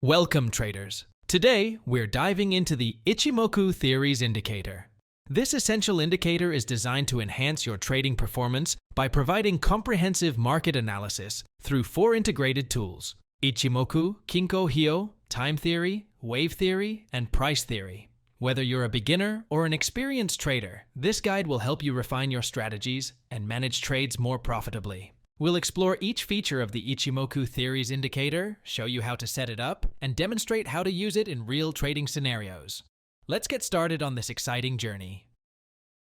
Welcome, traders. Today, we're diving into the Ichimoku Theories Indicator. This essential indicator is designed to enhance your trading performance by providing comprehensive market analysis through 4 integrated tools: Ichimoku, Kinko Hyo, Time Theory, Wave Theory, and Price Theory. Whether you're a beginner or an experienced trader, this guide will help you refine your strategies and manage trades more profitably. We'll explore each feature of the Ichimoku Theories Indicator, show you how to set it up, and demonstrate how to use it in real trading scenarios. Let's get started on this exciting journey.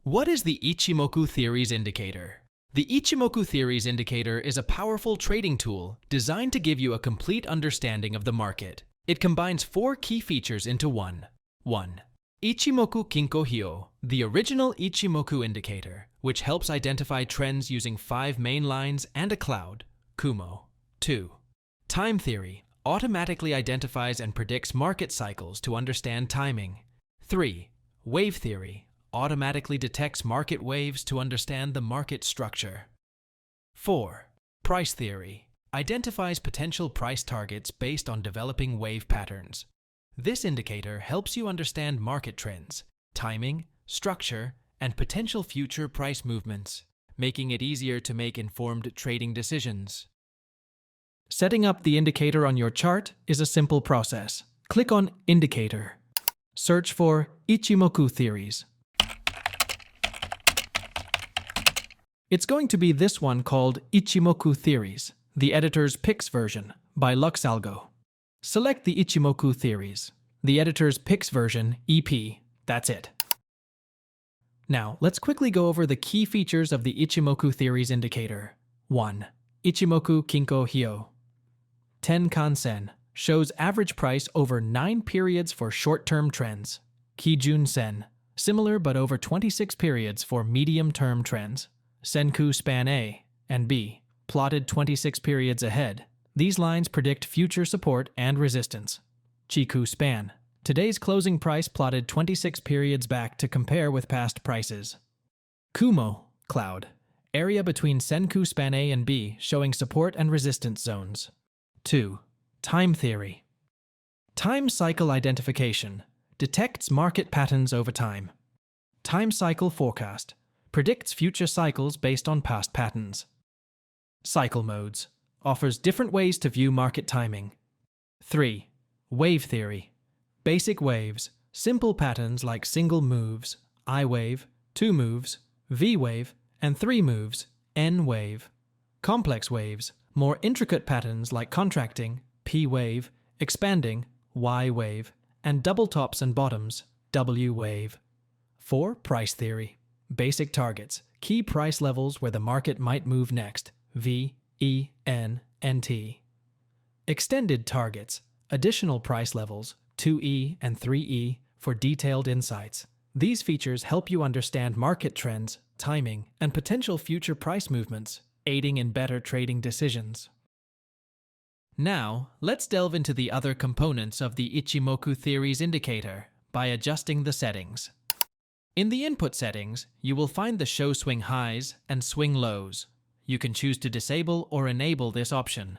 What is the Ichimoku Theories Indicator? The Ichimoku Theories Indicator is a powerful trading tool designed to give you a complete understanding of the market. It combines 4 key features into one. 1. Ichimoku Kinko Hyo, the original Ichimoku indicator, which helps identify trends using 5 main lines and a cloud, Kumo. 2. Time Theory automatically identifies and predicts market cycles to understand timing. 3. Wave Theory automatically detects market waves to understand the market structure. 4. Price Theory identifies potential price targets based on developing wave patterns. This indicator helps you understand market trends, timing, structure, and potential future price movements, making it easier to make informed trading decisions. Setting up the indicator on your chart is a simple process. Click on Indicator. Search for Ichimoku Theories. It's going to be this one called Ichimoku Theories, the editor's picks version, by LuxAlgo. Select the Ichimoku Theories, the editor's picks version, EP. That's it. Now, let's quickly go over the key features of the Ichimoku Theories Indicator. 1. Ichimoku Kinko Hyo. Tenkan-sen shows average price over 9 periods for short-term trends. Kijun-sen, similar but over 26 periods for medium-term trends. Senkou Span A and B, plotted 26 periods ahead. These lines predict future support and resistance. Chikou Span, today's closing price plotted 26 periods back to compare with past prices. Kumo, cloud, area between Senkou Span A and B showing support and resistance zones. 2. Time Theory. Time cycle identification detects market patterns over time. Time cycle forecast predicts future cycles based on past patterns. Cycle modes offers different ways to view market timing. 3. Wave Theory. Basic waves, simple patterns like single moves, I wave, 2 moves, V wave, and 3 moves, N wave. Complex waves, more intricate patterns like contracting, P wave, expanding, Y wave, and double tops and bottoms, W wave. 4. Price Theory. Basic targets, key price levels where the market might move next, V, E, N, and T. Extended targets, additional price levels, 2E and 3E, for detailed insights. These features help you understand market trends, timing, and potential future price movements, aiding in better trading decisions. Now, let's delve into the other components of the Ichimoku Theories Indicator by adjusting the settings. In the input settings, you will find the Show Swing Highs and Swing Lows. You can choose to disable or enable this option.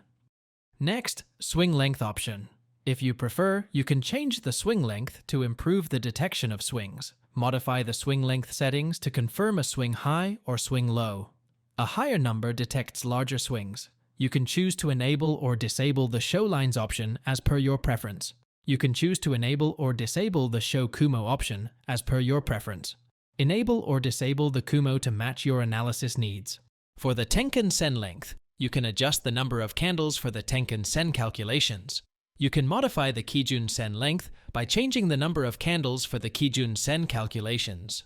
Next, Swing Length option. If you prefer, you can change the swing length to improve the detection of swings. Modify the swing length settings to confirm a swing high or swing low. A higher number detects larger swings. You can choose to enable or disable the Show Lines option as per your preference. You can choose to enable or disable the Show Kumo option as per your preference. Enable or disable the Kumo to match your analysis needs. For the Tenkan-sen length, you can adjust the number of candles for the Tenkan-sen calculations. You can modify the Kijun-sen length by changing the number of candles for the Kijun-sen calculations.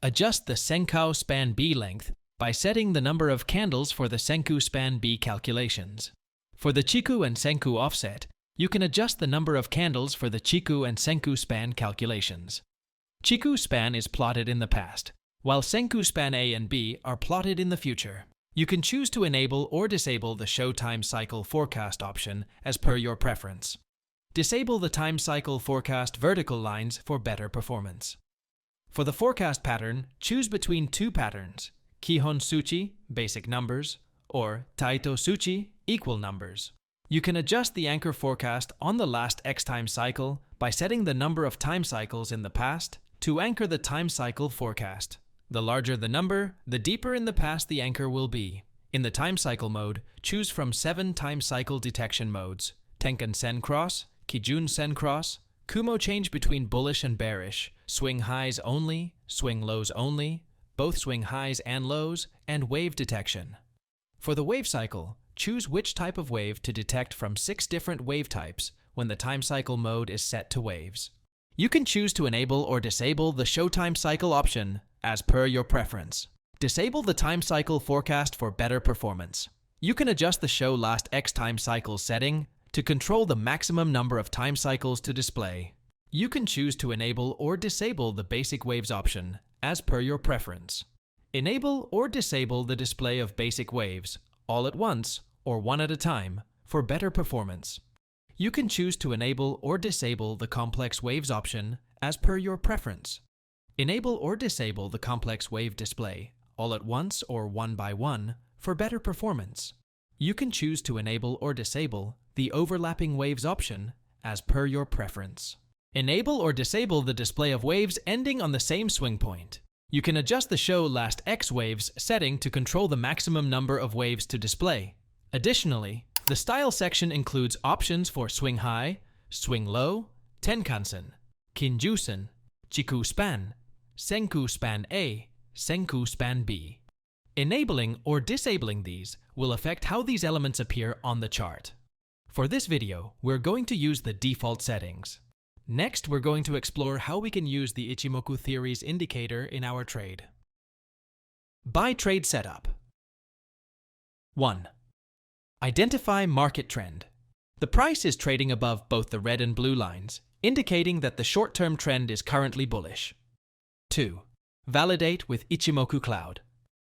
Adjust the Senkou Span B length by setting the number of candles for the Senkou Span B calculations. For the Chikou and Senkou offset, you can adjust the number of candles for the Chikou and Senkou Span calculations. Chikou Span is plotted in the past, while Senkou Span A and B are plotted in the future. You can choose to enable or disable the Show Time Cycle Forecast option as per your preference. Disable the Time Cycle Forecast vertical lines for better performance. For the forecast pattern, choose between 2 patterns: Kihon Suchi, basic numbers, or Taito Suchi, equal numbers. You can adjust the anchor forecast on the last X time cycle by setting the number of time cycles in the past to anchor the time cycle forecast. The larger the number, the deeper in the past the anchor will be. In the time cycle mode, choose from 7 time cycle detection modes: Tenkan Sen Cross, Kijun Sen Cross, Kumo change between bullish and bearish, swing highs only, swing lows only, both swing highs and lows, and wave detection. For the wave cycle, choose which type of wave to detect from 6 different wave types when the time cycle mode is set to waves. You can choose to enable or disable the show time cycle option as per your preference. Disable the time cycle forecast for better performance. You can adjust the show last X time cycle setting to control the maximum number of time cycles to display. You can choose to enable or disable the basic waves option as per your preference. Enable or disable the display of basic waves all at once or one at a time for better performance. You can choose to enable or disable the complex waves option as per your preference. Enable or disable the complex wave display all at once or one by one for better performance. You can choose to enable or disable the overlapping waves option as per your preference. Enable or disable the display of waves ending on the same swing point. You can adjust the show last X waves setting to control the maximum number of waves to display. Additionally, the style section includes options for swing high, swing low, Tenkan-sen, Kinju-sen, Chiku span, Senku span A, Senku span B. Enabling or disabling these will affect how these elements appear on the chart. For this video, we're going to use the default settings. Next, we're going to explore how we can use the Ichimoku theories indicator in our trade. Buy trade setup. 1. Identify market trend. The price is trading above both the red and blue lines, indicating that the short-term trend is currently bullish. 2. Validate with Ichimoku cloud.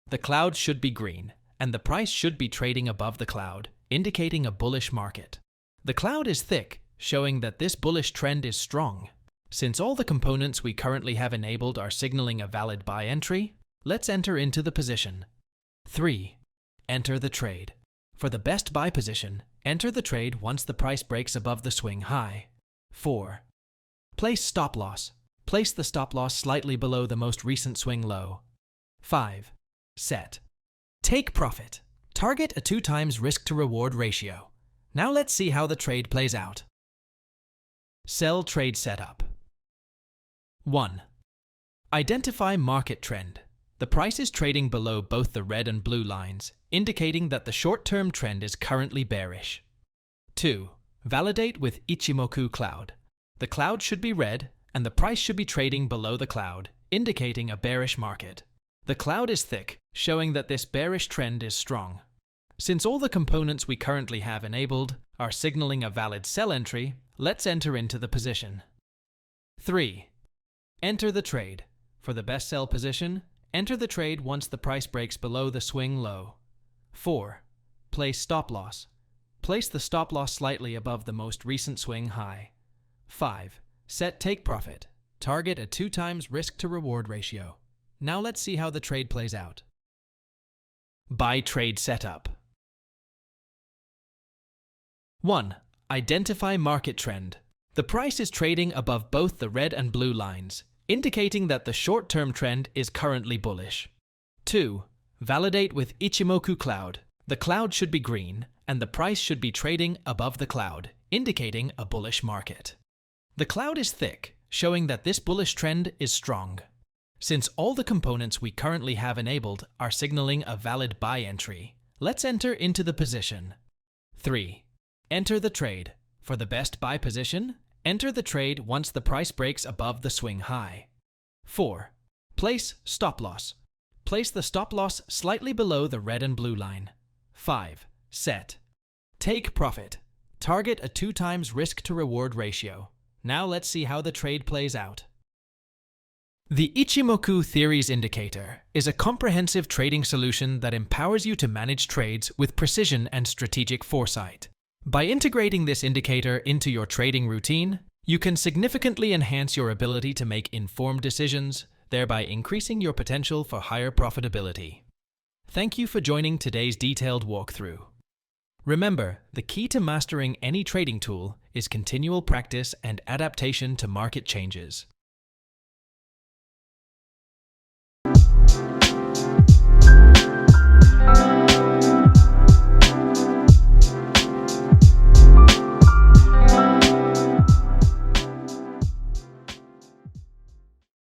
The cloud should be green, and the price should be trading above the cloud, indicating a bullish market. The cloud is thick, showing that this bullish trend is strong. Since all the components we currently have enabled are signaling a valid buy entry, let's enter into the position. 3. Enter the trade. For the best buy position, enter the trade once the price breaks above the swing high. 4. Place stop loss. Place the stop loss slightly below the most recent swing low. 5. Set. Take profit. Target a 2 times risk to reward ratio. Now let's see how the trade plays out. Sell trade setup. 1. Identify market trend. The price is trading below both the red and blue lines, indicating that the short-term trend is currently bearish. 2. Validate with Ichimoku cloud. The cloud should be red, and the price should be trading below the cloud, indicating a bearish market. The cloud is thick, showing that this bearish trend is strong. Since all the components we currently have enabled are signaling a valid sell entry, let's enter into the position. 3. Enter the trade. For the best sell position, enter the trade once the price breaks below the swing low. 4. Place stop loss. Place the stop loss slightly above the most recent swing high. 5. Set take profit. Target a 2 times risk to reward ratio. Now let's see how the trade plays out. Buy trade setup. 1. Identify market trend. The price is trading above both the red and blue lines, indicating that the short-term trend is currently bullish. 2. Validate with Ichimoku cloud. The cloud should be green, and the price should be trading above the cloud, indicating a bullish market. The cloud is thick, showing that this bullish trend is strong. Since all the components we currently have enabled are signaling a valid buy entry, let's enter into the position. 3. Enter the trade. For the best buy position, enter the trade once the price breaks above the swing high. 4. Place stop loss. Place the stop loss slightly below the red and blue line. 5. Set. Take profit. Target a 2 times risk to reward ratio. Now let's see how the trade plays out. The Ichimoku Theories Indicator is a comprehensive trading solution that empowers you to manage trades with precision and strategic foresight. By integrating this indicator into your trading routine, you can significantly enhance your ability to make informed decisions, thereby increasing your potential for higher profitability. Thank you for joining today's detailed walkthrough. Remember, the key to mastering any trading tool is continual practice and adaptation to market changes.